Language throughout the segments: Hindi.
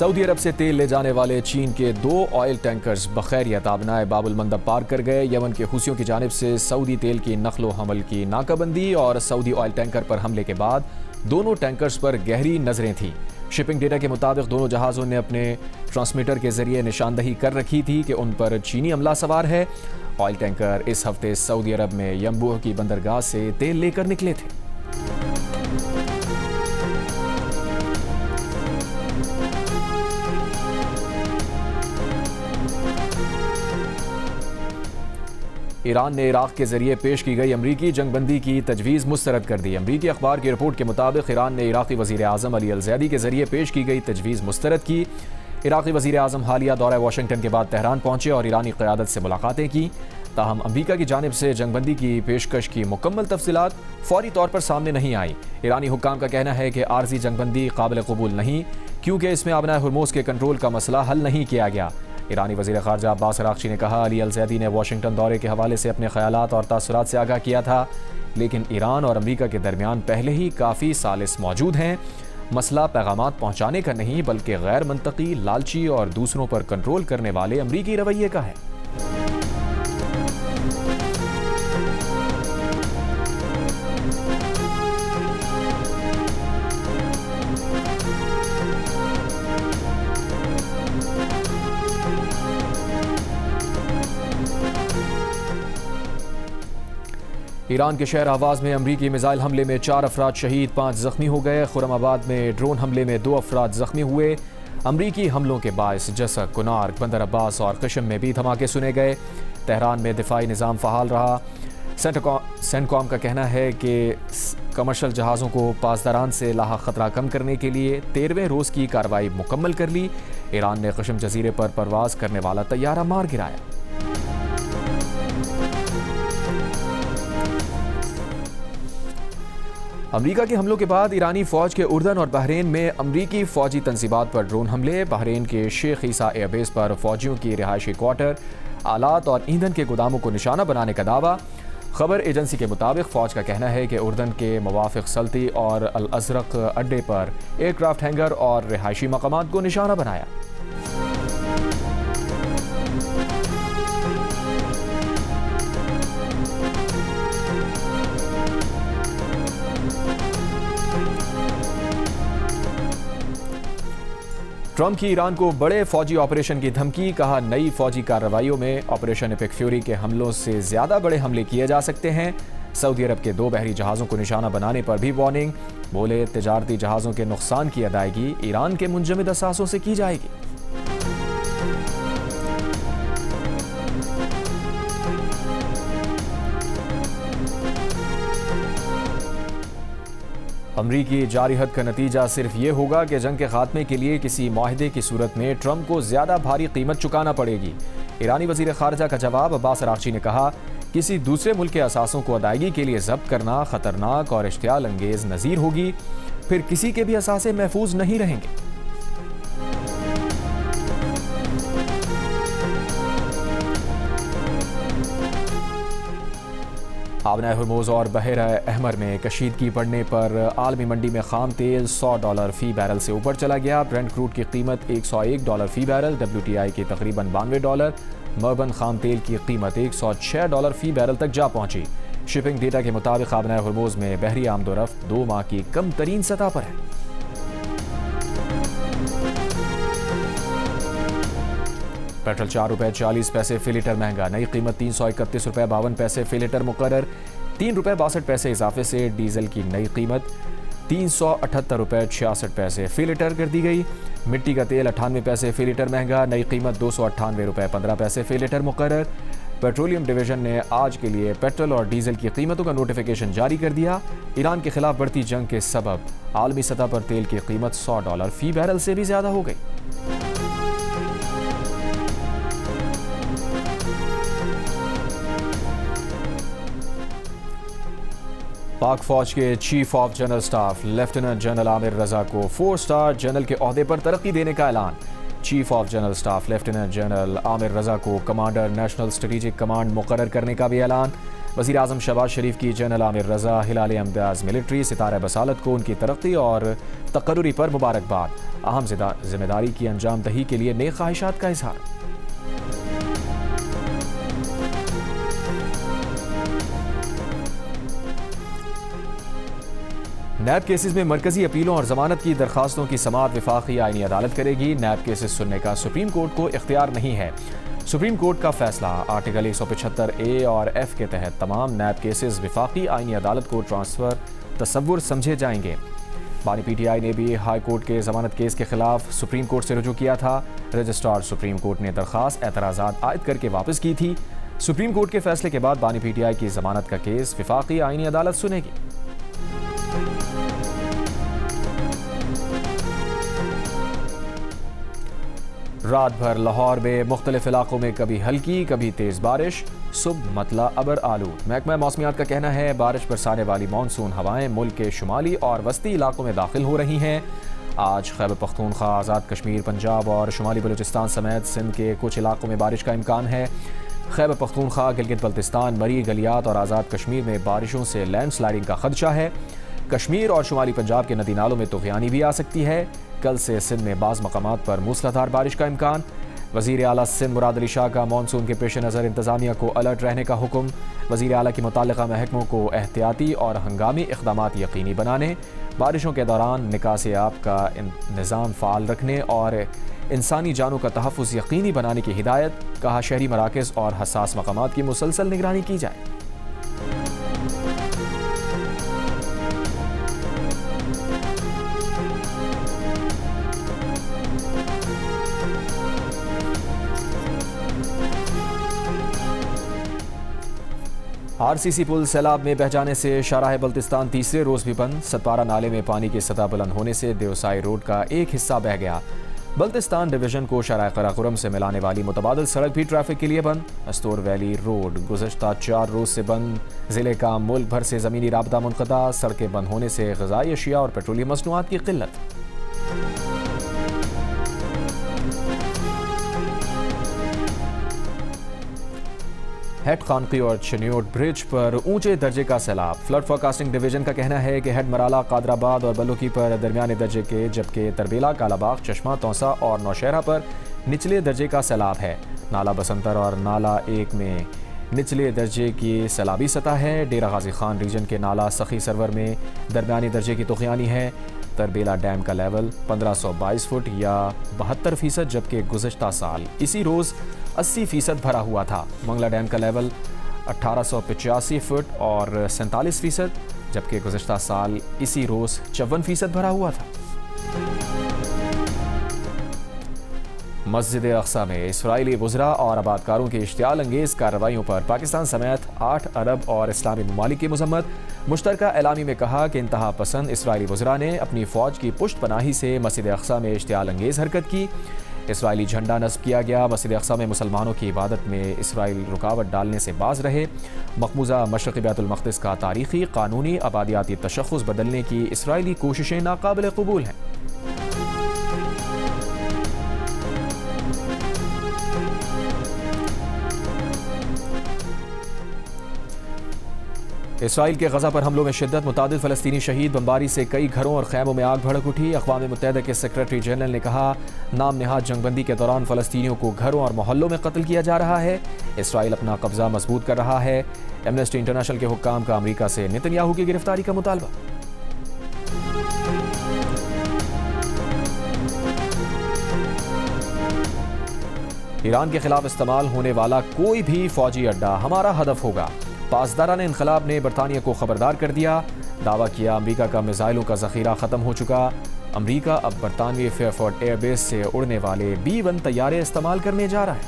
सऊदी अरब से तेल ले जाने वाले चीन के 2 ऑयल टैंकर्स बखैरियत आबनाए बाबुल मंदब पार कर गए। यमन के हुसियों की जानिब से सऊदी तेल की नकलो हमल की नाकाबंदी और सऊदी ऑयल टैंकर पर हमले के बाद दोनों टैंकर्स पर गहरी नजरें थीं। शिपिंग डेटा के मुताबिक दोनों जहाज़ों ने अपने ट्रांसमीटर के जरिए निशानदही कर रखी थी कि उन पर चीनी अमला सवार है। ऑयल टैंकर इस हफ्ते सऊदी अरब में यम्बूह की बंदरगाह से तेल लेकर निकले थे। ईरान ने इराक के जरिए पेश की गई अमरीकी जंगबंदी की तजवीज़ मुस्तरद कर दी। अमरीकी अखबार की रिपोर्ट के मुताबिक ईरान ने इराकी वज़ीर आज़म अली अल-ज़ैदी के जरिए पेश की गई तजवीज़ मुस्तरद की। इराकी वज़ीर आज़म हालिया दौरा वाशिंगटन के बाद तेहरान पहुंचे और ईरानी क़यादत से मुलाकातें की। ताहम अमरीका की जानिब से जंगबंदी की पेशकश की मुकम्मल तफसीलात फौरी तौर पर सामने नहीं आई। ईरानी हुक्काम का कहना है कि आर्जी जंगबंदी काबिल कबूल नहीं, क्योंकि इसमें आबनाए हुर्मुज़ के कंट्रोल का मसला हल नहीं किया गया। ईरानी वज़ीर ख़ारजा अब्बास अराग़ची ने कहा, अली अल-ज़ैदी ने वाशिंगटन दौरे के हवाले से अपने ख़यालात और तासुरात से आगाह किया था, लेकिन ईरान और अमरीका के दरमियान पहले ही काफ़ी सालिस मौजूद हैं। मसला पैगामात पहुँचाने का नहीं, बल्कि गैर मंतकी, लालची और दूसरों पर कंट्रोल करने वाले अमरीकी रवैये का है। ईरान के शहर आवाज़ में अमरीकी मिसाइल हमले में 4 अफराद शहीद, 5 जख्मी हो गए। खुरमाबाद में ड्रोन हमले में 2 अफराद जख्मी हुए। अमरीकी हमलों के बायस जसक, कुनार, बंदर अब्बास और कशम में भी धमाके सुने गए। तेहरान में दिफाई निज़ाम फ़हाल रहा। सेंटकॉम का कहना है कि कमर्शल जहाज़ों को पासदारान से लाहा ख़तरा कम करने के लिए 13वें रोज़ की कार्रवाई मुकम्मल कर ली। ईरान ने कशम जजीरे पर परवाज़ करने वाला तैयारा मार गिराया। अमरीका के हमलों के बाद ईरानी फ़ौज के उर्दन और बहरीन में अमरीकी फ़ौजी तंजीबात पर ड्रोन हमले। बहरीन के शेख ईसा एयरबेस पर फ़ौजियों की रिहायशी क्वार्टर, आलात और ईंधन के गोदामों को निशाना बनाने का दावा। खबर एजेंसी के मुताबिक फ़ौज का कहना है कि उर्दन के मुवाफ़िक़ सल्ती और अल अज़रक अड्डे पर एयरक्राफ्ट हैंगर और रिहायशी मकामात को निशाना बनाया। ट्रंप की ईरान को बड़े फौजी ऑपरेशन की धमकी, कहा नई फौजी कार्रवाइयों में ऑपरेशन एपिक फ्यूरी के हमलों से ज्यादा बड़े हमले किए जा सकते हैं। सऊदी अरब के 2 बहरी जहाज़ों को निशाना बनाने पर भी वार्निंग। बोले, तिजारती जहाज़ों के नुकसान की अदायगी ईरान के मुंजमद असासों से की जाएगी। अमरीकी जारी हद का नतीजा सिर्फ ये होगा कि जंग के खात्मे के लिए किसी माहिदे की सूरत में ट्रंप को ज्यादा भारी कीमत चुकाना पड़ेगी। ईरानी वज़ीर ख़ारजा का जवाब, अब्बास अराग़ची ने कहा, किसी दूसरे मुल्क के असासों को अदायगी के लिए जब्त करना खतरनाक और इश्तियाल अंगेज नज़ीर होगी, फिर किसी के भी असासे महफूज नहीं रहेंगे। आबनाए हुर्मुज़ और बहरा अहमर में कशीदगी बढ़ने पर आलमी मंडी में खाम तेल $100 फ़ी बैरल से ऊपर चला गया। ब्रेंट क्रूड की कीमत $101 फ़ी बैरल, WTI की तकरीबन $92, मर्बन खाम तेल की कीमत $106 फ़ी बैरल तक जा पहुंची। शिपिंग डेटा के मुताबिक आबनाए हुर्मुज़ में बहरी आमदोरफ्त 2 माह की कम तरीन सतह पर है। पेट्रोल ₹4.40 फ़ी लीटर महंगा, नई कीमत ₹331.52 फ़ी लीटर मुकर्रर। ₹3.62 इजाफे से डीजल की नई कीमत ₹378.66 फ़ी लीटर कर दी गई। मिट्टी का तेल 98 पैसे फ़ी लीटर महंगा, नई कीमत ₹298.15 फ़ी लीटर मुकर्रर। पेट्रोलियम डिवीजन ने आज के लिए पेट्रोल और डीजल की कीमतों का नोटिफिकेशन जारी कर दिया। ईरान के खिलाफ बढ़ती जंग के सबब आलमी सतह पर तेल की कीमत $100 फ़ी बैरल से भी ज्यादा हो गई। पाक फौज के chief of general staff lieutenant general Amir Raza को 4 स्टार जनरल के ओहदे पर तरक्की देने का ऐलान। Chief of general staff lieutenant general Amir Raza को कमांडर नेशनल स्ट्रेटेजिक कमांड मुकर्रर करने का भी ऐलान। वज़ीर आज़म शहबाज शरीफ की जनरल आमिर रज़ा हिलाल इम्तियाज़ मिलिट्री सितारा बसालत को उनकी तरक्की और तकर्रुरी पर मुबारकबाद। अहम जिम्मेदारी की अंजाम दही के लिए नेक ख्वाहिशात का इजहार। नैब केसेस में मरकजी अपीलों और जमानत की दरखास्तों की समाअत वफाकी आईनी अदालत करेगी। नैब केसेस सुनने का सुप्रीम कोर्ट को इख्तियार नहीं है। सुप्रीम कोर्ट का फैसला आर्टिकल 175A और F के तहत तमाम नैब केसेस वफाकी आईनी अदालत को ट्रांसफर तसव्वुर समझे जाएंगे। बानी PTI ने भी हाई कोर्ट के जमानत केस के खिलाफ सुप्रीम कोर्ट से रुजू किया था। रजिस्ट्रार सुप्रीम कोर्ट ने दरखास्त एतराज़ात आयद करके वापस की थी। सुप्रीम कोर्ट के फैसले के बाद बानी PTI की जमानत का केस वफाकी आईनी अदालत सुनेगी। रात भर लाहौर में मुख्तलिफ इलाकों में कभी हल्की कभी तेज बारिश, सुबह मतला अबर आलूद। महकमा मौसमियात का कहना है बारिश बरसाने वाली मानसून हवाएं मुल्क के शुमाली और वस्ती इलाकों में दाखिल हो रही हैं। आज खैबर पख्तूनख्वा, आज़ाद कश्मीर, पंजाब और शुमाली बलूचिस्तान समेत सिंध के कुछ इलाकों में बारिश का इम्कान है। खैबर पख्तूनख्वा, गिलगित बल्तिस्तान, मरी, गलियात और आज़ाद कश्मीर में बारिशों से लैंड स्लाइडिंग का खदशा है। कश्मीर और शुमाली पंजाब के नदी नालों में तूफ़ानी भी आ सकती है। कल से सिंध में बाज़ मकामात पर मूसलाधार बारिश का इम्कान। वज़ीर आला सिंध मुराद अली शाह का मानसून के पेश नज़र इंतज़ामिया को अलर्ट रहने का हुक्म। वज़ीर आला की मुताल्लिक़ा महकमों को एहतियाती और हंगामी इक़दामात यकीनी बनाने, बारिशों के दौरान निकासी आब का निज़ाम फ़ाल रखने और इंसानी जानों का तहफ़्फ़ुज़ यकीनी बनाने की हिदायत। कहा शहरी मराकज़ और हसास मकामात की मुसलसल निगरानी की जाए। RCC पुल सैलाब में बह जाने से शाहराह बल्तिस्तान तीसरे रोज़ भी बंद। सतपारा नाले में पानी की सतह बुलंद होने से देवसाई रोड का एक हिस्सा बह गया। बल्तिस्तान डिवीजन को शाहराह कराकुरम से मिलाने वाली मुतबादिल सड़क भी ट्रैफिक के लिए बंद। अस्तोर वैली रोड गुज़श्ता 4 रोज़ से बंद। ज़िले का मुल्क भर से ज़मीनी राबता मुनक़ता। सड़कें बंद होने से ग़िज़ाई अशिया और पेट्रोलियम मसनूआत की क़िल्लत। हेड खानकी और चनियोट ब्रिज पर ऊंचे दर्जे का सैलाब। फ्लड फोरकास्टिंग डिवीजन का कहना है कि हेड मराला, कादराबाद और बलूकी पर दरमियाने दर्जे के, जबकि तरबेला, कालाबाग, चश्मा, तौसा और नौशहरा पर निचले दर्जे का सैलाब है। नाला बसंतर और नाला 1 में निचले दर्जे की सैलाबी सतह है। डेरा गाजी खान रीजन के नाला सखी सरवर में दरमियानी दर्जे की तूफ़ानी है। तरबेला डैम का लेवल 1522 फुट या 72%, जबकि गुज़श्ता साल इसी रोज़ 80% भरा हुआ था। मंगला डैम का लेवल 1885 फुट और 47%, जबकि गुज़श्ता साल इसी रोज़ 54% भरा हुआ था। मस्जिद अक्सा में इसराइली वज़रा और आबादकारों की इश्तियाल अंगेज़ कार्रवाइयों पर पाकिस्तान समेत 8 अरब और इस्लामी ममालिक की मज़म्मत। मुश्तरका एलामी में कहा कि इंतहा पसंद इसराइली वज़रा ने अपनी फ़ौज की पुश्त पनाही से मस्जिद अक्सा में इश्तियाल अंगेज़ हरकत की। इसराइली झंडा नस्ब किया गया। मस्जिद अक्सा में मुसलमानों की इबादत में इसराइल रुकावट डालने से बाज रहे। मकबूजा मशरक़ी बैतुल मक़दिस का तारीख़ी, क़ानूनी, आबादियाती तशख़्ख़ुस बदलने की इसराइली कोशिशें नाकाबिल क़बूल हैं। इसराइल के गजा पर हमलों में शिद्दत, मुतादिद फ़लस्तीनी शहीद, बमबारी से कई घरों और खैमों में आग भड़क उठी। अक़वाम मुत्तहिदा के सेक्रेटरी जनरल ने कहा नाम नेहाद जंगबंदी के दौरान फ़लस्तीनियों को घरों और मोहल्लों में कत्ल किया जा रहा है। इसराइल अपना कब्जा मजबूत कर रहा है। एमनेस्टी इंटरनेशनल के हुक्काम का अमरीका से नेतन्याहू की गिरफ्तारी का मुतालबा। ईरान के खिलाफ इस्तेमाल होने वाला कोई भी फौजी अड्डा हमारा हदफ होगा। पासदारान इनकलाब ने बरतानिया को खबरदार कर दिया। दावा किया अमरीका का मिसाइलों का ज़ख़ीरा ख़त्म हो चुका। अमरीका अब बरतानवी फेयरफोर्ड एयरबेस से उड़ने वाले B-1 तैयारे इस्तेमाल करने जा रहा है।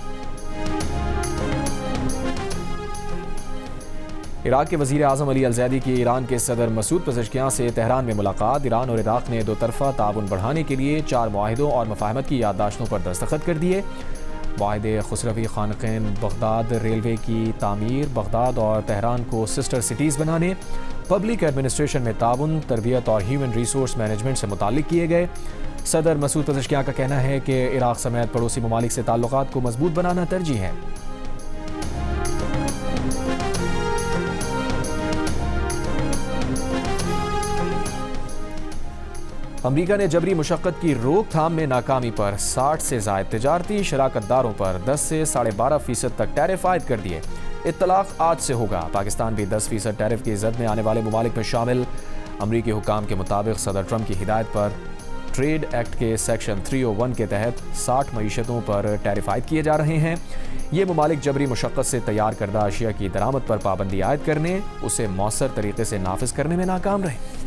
इराक के वज़ीर आज़म अली अलज़ैदी की ईरान के सदर मसूद पेज़ेश्कियान से तेहरान में मुलाकात। ईरान और इराक़ ने दो तरफ़ा ताउन बढ़ाने के लिए 4 मुआहिदों और मुफ़ाहमत की याददाश्तों पर दस्तखत कर दिए। मुआहिदे खुसरवी खानक़ीन बगदाद, रेलवे की तामीर, बगदाद और तेहरान को सिस्टर सिटीज़ बनाने, पब्लिक एडमिनिस्ट्रेशन में ताउन, तरबियत और ह्यूमन रिसोर्स मैनेजमेंट से मुताल्लिक़ किए गए। सदर मसूद पेज़ेश्कियान का कहना है कि इराक़ समेत पड़ोसी ममालिक से ताल्लुक़ात को मजबूत बनाना तरजीह है। अमरीका ने जबरी मुशक्क़त की रोकथाम में नाकामी पर 60 से ज़ायद तिजारती शराकतदारों पर 10 से 12.5% तक टैरिफ आयद कर दिए। इत्तलाक आज से होगा। पाकिस्तान भी 10% टैरिफ की ज़द में आने वाले ममालिक में शामिल। अमरीकी हुकाम के मुताबिक सदर ट्रंप की हिदायत पर ट्रेड एक्ट के सेक्शन 301 के तहत 60 मईशतों पर टैरिफ आयद किए जा रहे हैं। ये ममालिक जबरी मुशक्क़त से तैयार करदा अशिया की दरामद पर पाबंदी आयद करने, उसे मौसर तरीके से नाफिज करने में नाकाम रहे।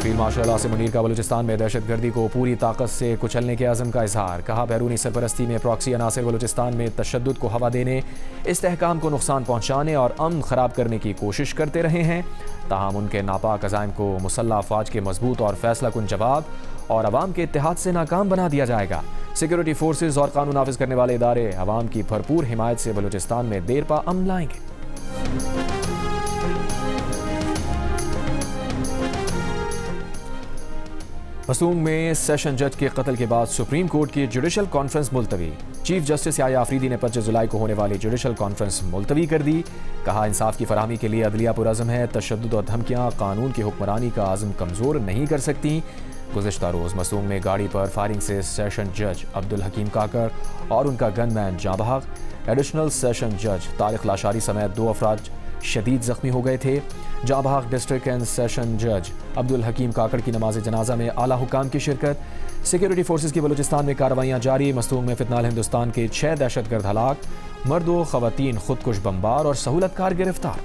फील्ड मार्शल आसिम मुनीर का बलूचिस्तान में दहशतगर्दी को पूरी ताकत से कुचलने के अज़म का इजहार। कहा, बैरूनी सरपरस्ती में प्रॉक्सी अनासर बलूचिस्तान में तशद्दुद को हवा देने, इस्तेहकाम को नुकसान पहुँचाने और अमन ख़राब करने की कोशिश करते रहे हैं। ताहम उनके नापाक अज़ाइम को मुसल्लह अफवाज के मजबूत और फैसला कुन जवाब और अवाम के इत्तेहाद से नाकाम बना दिया जाएगा। सिक्योरिटी फोर्सेज और कानून नाफिज करने वाले इदारे अवाम की भरपूर हिमायत से बलूचिस्तान में देरपा अमन लाएंगे। मसूंग में सेशन जज के कत्ल के बाद सुप्रीम कोर्ट की जुडिशल कॉन्फ्रेंस मुलतवी। चीफ जस्टिस याया आफरीदी ने 25 जुलाई को होने वाली जुडिशल कॉन्फ्रेंस मुलतवी कर दी। कहा, इंसाफ की फराहमी के लिए अदलिया पुरअज़म है। तशद्दुद और धमकियां कानून की हुक्मरानी का आज़म कमज़ोर नहीं कर सकती। गुज़िश्ता रोज़ मसूंग में गाड़ी पर फायरिंग से सेशन जज अब्दुल हकीम काकर और उनका गनमैन जाँ बहक, एडिशनल सेशन जज तारिक लाशारी समेत 2 अफराद शदीद जख्मी हो गए थे। जाँ बहक डिस्ट्रिक्ट एंड सेशन जज अब्दुल हकीम काकड़ की नमाज जनाजा में आला हुकाम की शिरकत। सिक्योरिटी फोर्सेज की बलूचिस्तान में कार्रवाइयाँ जारी। मस्तूंग में फितनाल हिंदुस्तान के 6 दहशतगर्द हलाक, मर्द व खवातीन खुदकुश बमबार और सहूलतकार गिरफ्तार।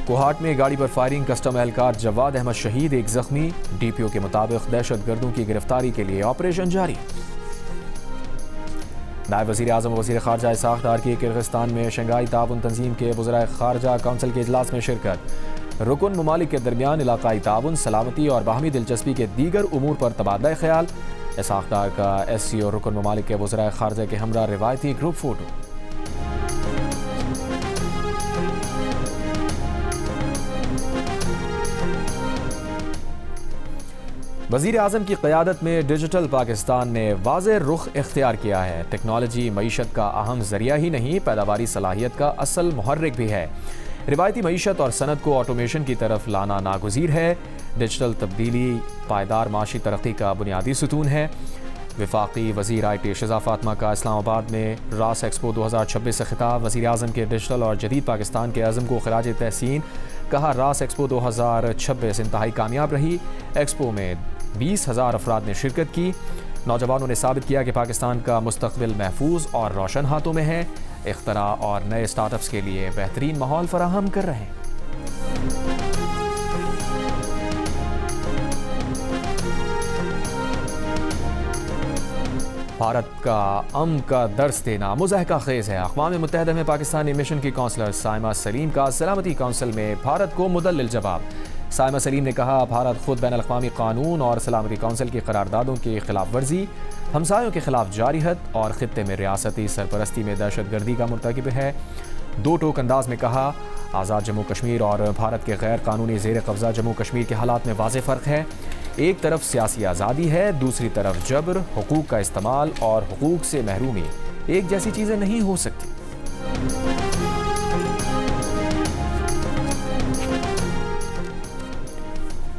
कोहाट में गाड़ी पर फायरिंग, कस्टम एहलकार जवाद अहमद शहीद, एक जख्मी। डीपीओ के मुताबिक दहशतगर्दों की गिरफ्तारी के लिए ऑपरेशन जारी। नायब वज़ीर आज़म वज़ीर ख़ारजा इसाक़ डार की किर्गिस्तान में शंघाई ताउन तंजीम के वज़राए ख़ारजा काउंसिल के इजलास में शिरकत। रुकन ममालिक के दरमियान इलाक़ाई ताउन, सलामती और बाहमी दिलचस्पी के दीगर उमूर पर तबादला ख्याल। इसाक़ डार का SC और रुकन ममालिक के वज़राए ख़ारजा के हमरा रिवायती ग्रुप फ़ोटो। वज़ीर आज़म की क़यादत में डिजिटल पाकिस्तान ने वाज़ेह रुख इख्तियार किया है। टेक्नोलॉजी मईशत का अहम ज़रिया ही नहीं, पैदावारी सलाहियत का असल मुहर्रिक भी है। रिवायती मईशत और सनत को ऑटोमेशन की तरफ लाना नागुज़ीर है। डिजिटल तब्दीली पायदार माशी तरक्की का बुनियादी सुतून है। वफाकी वज़ीर IT शिज़ा फ़ातिमा का इस्लामाबाद में रास एक्सपो 2026 से खिताब। वज़ीर आज़म के डिजिटल और जदीद पाकिस्तान के अज़म को ख़िराज तहसीन। कहा, रास एक्सपो 2026 इंतहाई कामयाब रही। एक्सपो में 20,000 अफराद ने शिरकत की। नौजवानों ने साबित किया कि पाकिस्तान का मुस्तक़बिल महफूज और रोशन हाथों में है। इख्तरा और नए स्टार्टअप्स के लिए बेहतरीन माहौल फराहम कर रहे हैं। भारत का अमन का दर्स देना मुज़ाहिका खेज़ है। अक़वाम मुत्तहिदा में पाकिस्तानी मिशन की काउंसलर साइमा सलीम का सलामती काउंसिल में भारत को मुदल्लिल जवाब। साइमा सलीम ने कहा, भारत खुद बैन अल-अक़वामी कानून और सलामती काउंसिल की करारदादों की खिलाफ वर्जी, हमसायों के खिलाफ जारिहत और खित्ते में रियासती सरपरस्ती में दहशतगर्दी का मुर्तकिब है। 2 टोक अंदाज में कहा, आज़ाद जम्मू कश्मीर और भारत के गैर कानूनी ज़ेर कब्ज़ा जम्मू कश्मीर के हालात में वाज़ेह फ़र्क है। एक तरफ सियासी आज़ादी है, दूसरी तरफ जबर, हुकूक का इस्तेमाल और हुकूक से महरूमी एक जैसी चीज़ें नहीं हो सकती।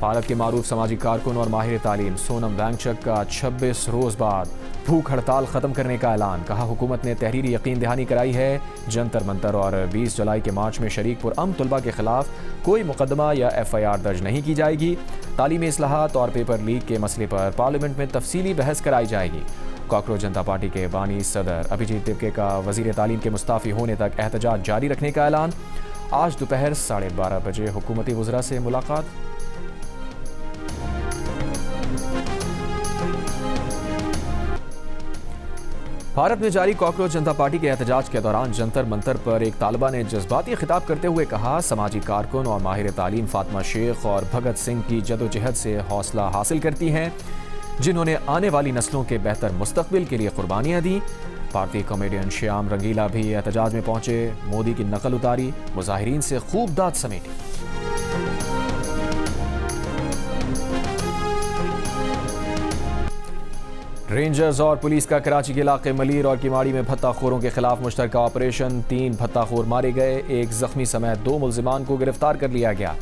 भारत के मारूफ समाजी कारकुन और माहिर तालीम सोनम वांगचक का 26 रोज़ बाद भूख हड़ताल ख़त्म करने का ऐलान। कहा, हुकूमत ने तहरीरी यकीन दहानी कराई है। जंतर मंतर और 20 जुलाई के मार्च में शरीक पुरअमन तलबा के खिलाफ कोई मुकदमा या FIR दर्ज नहीं की जाएगी। तालीमी इस्लाहात और पेपर लीक के मसले पर पार्लियामेंट में तफसीली बहस कराई जाएगी। कॉकरोच जनता पार्टी के बानी सदर अभिजीत तिब्के का वज़ीर तालीम के मुस्ताफ़ी होने तक एहतजाज जारी रखने का ऐलान। आज दोपहर 12:30 बजे हुकूमती वज़रा से मुलाकात। भारत में जारी कॉकरोच जनता पार्टी के एहतजाज के दौरान जंतर मंतर पर एक तालिबा ने जज्बाती खिताब करते हुए कहा, समाजी कारकुन और माहिर तालीम फातिमा शेख और भगत सिंह की जदोजहद से हौसला हासिल करती हैं, जिन्होंने आने वाली नस्लों के बेहतर मुस्तकबिल के लिए कुर्बानियाँ दी। भारतीय कॉमेडियन श्याम रंगीला भी एहतजाज में पहुंचे, मोदी की नकल उतारी, मुजाहिरीन से खूब दाद समेटी। रेंजर्स और पुलिस का कराची के इलाके मलीर और किमाड़ी में भत्ताखोरों के खिलाफ मुश्तरका ऑपरेशन। 3 भत्ताखोर मारे गए, 1 जख्मी समेत 2 मुल्जिमान को गिरफ्तार कर लिया गया।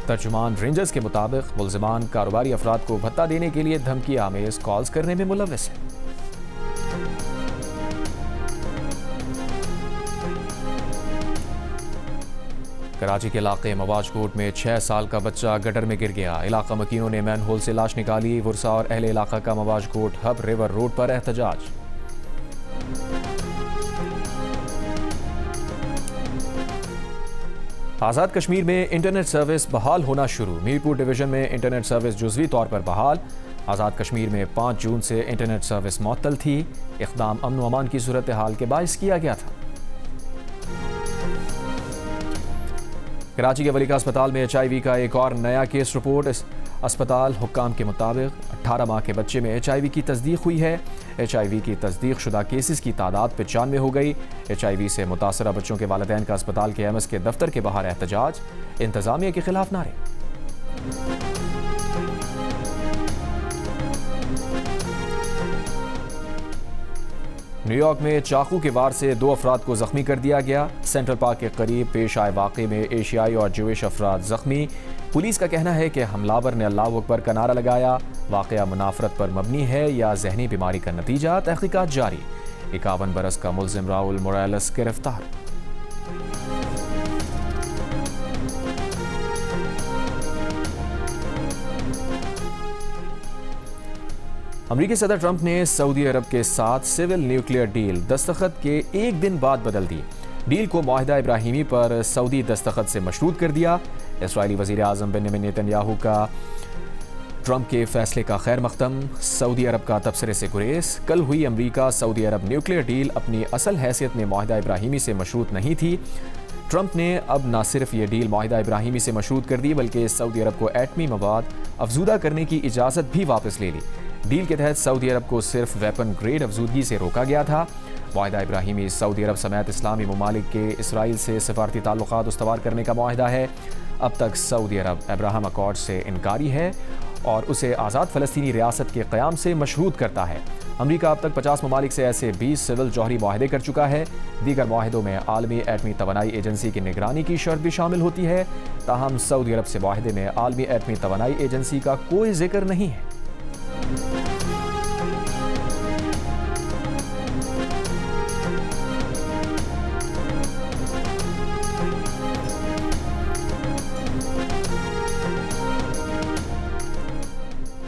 तर्जुमान रेंजर्स के मुताबिक मुल्जिमान कारोबारी अफराद को भत्ता देने के लिए धमकी आमेज कॉल्स करने में मुलव्वस है। कराची के इलाके मवाज कोट में 6 साल का बच्चा गटर में गिर गया। इलाका मकीनों ने मैनहोल से लाश निकाली। वुरसा और अहले इलाका का मवाज कोट हब रिवर रोड पर एहतजाज। आज़ाद कश्मीर में इंटरनेट सर्विस बहाल होना शुरू। मीरपुर डिवीजन में इंटरनेट सर्विस जुज़वी तौर पर बहाल। आज़ाद कश्मीर में 5 जून से इंटरनेट सर्विस मुअत्तल थी। इक़दाम अमन व अमान की सूरत हाल के बाइस किया गया था। कराची के वलीका अस्पताल में HIV का एक और नया केस रिपोर्ट। इस अस्पताल हुक्काम के मुताबिक 18 माह के बच्चे में HIV की तस्दीक हुई है। HIV की तस्दीक शुदा केसेस की तादाद 95 हो गई। HIV से मुतासरा बच्चों के वालिदैन का अस्पताल के MS के दफ्तर के बाहर एहतजाज। इंतजामिया के खिलाफ नारे। न्यूयॉर्क में चाकू के वार से 2 अफराद को जख्मी कर दिया गया। सेंट्रल पार्क के करीब पेश आए वाक़े में एशियाई और ज्यूइश अफराद जख्मी। पुलिस का कहना है कि हमलावर ने अल्लाह अकबर का नारा लगाया। वाक़या मुनाफरत पर मबनी है या जहनी बीमारी का नतीजा, तहकीकात जारी। 51 बरस का मुल्जिम राहुल मोरालेस गिरफ्तार। अमरीकी सदर ट्रंप ने सऊदी अरब के साथ सिविल न्यूक्लियर डील दस्तखत के एक दिन बाद बदल दी। डील को मुआहिदा इब्राहिमी पर सऊदी दस्तखत से मशरूत कर दिया। इसराइली वज़ीर आज़म बेंजामिन नेतन्याहू का ट्रंप के फैसले का खैर मकदम। सऊदी अरब का तबसरे से गुरेज। कल हुई अमरीका सऊदी अरब न्यूक्लियर डील अपनी असल हैसियत में मुआहिदा इब्राहिमी से मशरूत नहीं थी। ट्रंप ने अब न सिर्फ ये डील मुआहिदा इब्राहिमी से मशरूत कर दी, बल्कि सऊदी अरब को एटमी मवाद अफजूदा करने की इजाज़त भी वापस ले ली। डील के तहत सऊदी अरब को सिर्फ वेपन ग्रेड अफजूदगी से रोका गया था। मुआहिदा इब्राहिमी सऊदी अरब समेत इस्लामी ममालिक के इसराइल से सिफारती ताल्लुकात उस्तवार करने का मुआहिदा है। अब तक सऊदी अरब अब्राहम अकॉर्ड से इनकारी है और उसे आज़ाद फ़लस्तीनी रियासत के क़याम से मशरूत करता है। अमरीका अब तक 50 ममालिक से ऐसे 20 सिविल जौहरी मुआहिदे कर चुका है। दीगर मुआहिदों में आलमी एटमी तवानाई एजेंसी की निगरानी की शर्त भी शामिल होती है। ताहम सऊदी अरब से मुआहिदे में आलमी एटमी तवानाई एजेंसी का कोई जिक्र नहीं है।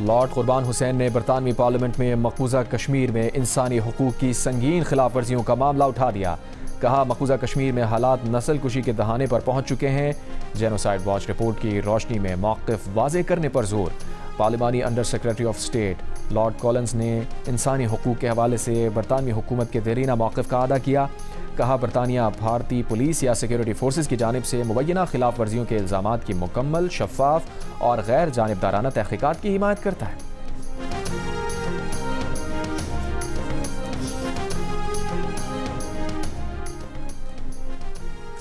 लॉर्ड कुर्बान हुसैन ने बरतानवी पार्लियामेंट में मकबूजा कश्मीर में इंसानी हुकूक की संगीन खिलाफ वर्जियों का मामला उठा दिया। कहा, मकबूजा कश्मीर में हालात नस्ल कुशी के दहाने पर पहुंच चुके हैं। जेनोसाइड वॉच रिपोर्ट की रोशनी में मौक़िफ़ वाज़े करने पर जोर। पार्लिमानी under secretary of state Lord Collins ने इंसानी हुकूक के हवाले से बरतानवी हुकूमत के देरीना मौक़िफ़ का अदा किया। कहा, बरतानिया भारतीय पुलिस या सिक्योरिटी फोर्सेस की जानिब से मुबैना खिलाफ वर्जियों के इल्ज़ामात की मुकम्मल, शफ़ाफ और गैर जानिबदाराना तहक़ीक़ात की हिमायत करता है।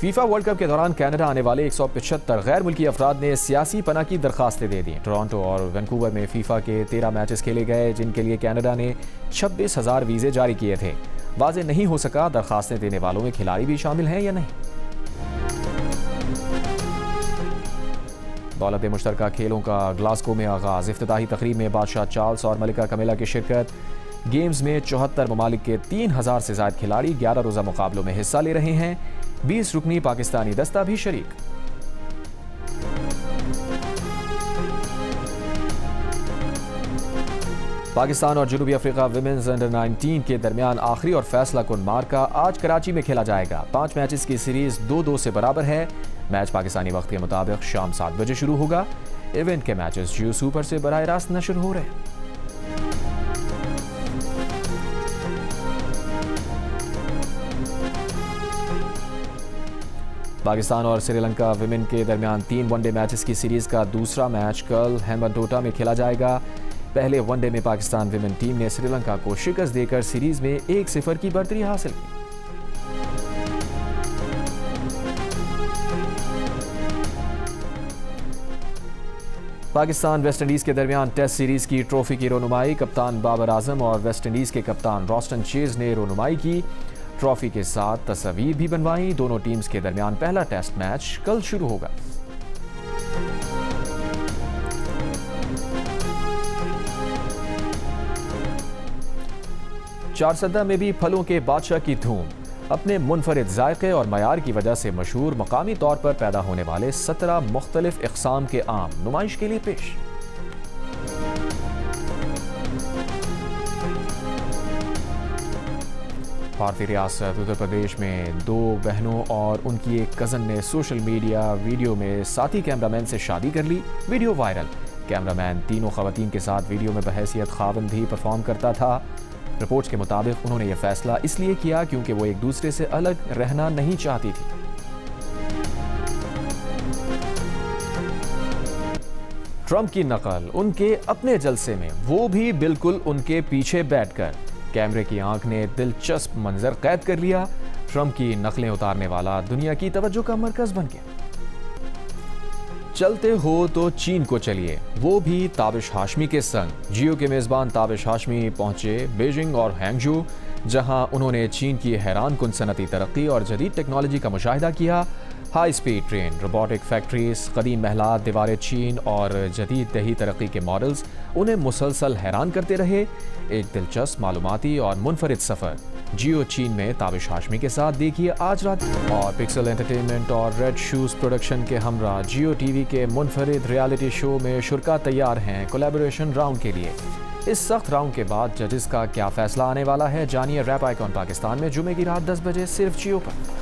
फीफा वर्ल्ड कप के दौरान कनाडा आने वाले 175 गैर मुल्की अफराद ने सियासी पनाह की दरखास्तें दे दी। टोरंटो और वैंकूवर में फीफा के 13 मैचेस खेले गए, जिनके लिए कनाडा ने 26,000 वीज़े जारी किए थे। वाज़े नहीं हो सका दरखास्तें देने वालों में खिलाड़ी भी शामिल हैं या नहीं। दौलत मुश्तरका खेलों का ग्लासगो में आगाज़। इफ्तिताही तकरीब में बादशाह चार्ल्स और मलिका कमिला की शिरकत। गेम्स में 74 ममालिक के 3000 से ज़ायद खिलाड़ी 11 रोज़ा मुकाबलों में हिस्सा ले रहे हैं। 20 रुकनी पाकिस्तानी दस्ता भी शरीक। पाकिस्तान और जनूबी अफ्रीका विमेंस अंडर 19 के दरमियान आखिरी और फैसला कुन मार्का आज कराची में खेला जाएगा। 5 मैचेस की सीरीज 2-2 से बराबर है। मैच पाकिस्तानी वक्त के मुताबिक शाम 7 बजे शुरू होगा। इवेंट के मैचेस जियो सुपर से बराह रास्त नशर हो रहे हैं। पाकिस्तान और श्रीलंका विमेन के दरमियान 3 वनडे मैचेस की सीरीज का दूसरा मैच कल हैम्बनटोटा में खेला जाएगा। पहले वनडे में पाकिस्तान विमेन टीम ने श्रीलंका को शिकस्त देकर सीरीज में 1-0 की बढ़तरी हासिल की। पाकिस्तान वेस्ट इंडीज़ के दरमियान टेस्ट सीरीज़ की ट्रॉफी की रोनुमाई। कप्तान बाबर आजम और वेस्ट इंडीज़ के कप्तान रॉस्टन चेज़ ने रोनुमाई की। ट्रॉफी के साथ तस्वीर भी बनवाई। दोनों टीम्स के दरमियान पहला टेस्ट मैच कल शुरू होगा। चारसद्दा में भी फलों के बादशाह की धूम। अपने मुनफरिद जायके और मयार की वजह से मशहूर मकामी तौर पर पैदा होने वाले 17 मुख्तलिफ इक़साम के आम नुमाइश के लिए पेश। भारतीय रियासत उत्तर प्रदेश में 2 बहनों और उनकी एक कज़न ने सोशल मीडिया वीडियो में साथी कैमरामैन से शादी कर ली। Video viral. कैमरामैन तीनों खवातीन के साथ वीडियो में बहैसियत खावंद ही परफॉर्म करता था। रिपोर्ट्स के मुताबिक उन्होंने यह फैसला इसलिए किया क्योंकि वो एक दूसरे से अलग रहना नहीं चाहती थी। ट्रंप की नकल उनके अपने जलसे में, वो भी बिल्कुल उनके पीछे बैठकर। कैमरे की आंख ने दिलचस्प मंजर कैद कर लिया। ट्रंप की नकलें उतारने वाला दुनिया की तवज्जो का मरकज बन गया। चलते हो तो चीन को चलिए, वो भी ताबिश हाशमी के संग। जियो के मेज़बान ताबिश हाशमी पहुंचे बीजिंग और हैंगजू, जहां उन्होंने चीन की हैरान कुन सनती तरक्की और जदीद टेक्नोलॉजी का मुशाहिदा किया। High speed train, robotic factories, कदीम महलात, दीवारें चीन और जदीद दही तरक्की के मॉडल्स उन्हें मुसलसल हैरान करते रहे। एक दिलचस्प, मालूमाती और मुनफरिद सफ़र जियो चीन में ताबिश हाशमी के साथ देखिए आज रात। और पिक्सल एंटरटेनमेंट और रेड शूज़ प्रोडक्शन के हमरा जियो टीवी के मुनफरिद रियलिटी शो में शुरका तैयार हैं कोलैबोरेशन राउंड के लिए। इस सख्त राउंड के बाद जजेस का क्या फैसला आने वाला है, जानिए रैप आइकॉन पाकिस्तान में जुमे की रात 10 बजे सिर्फ जियो पर।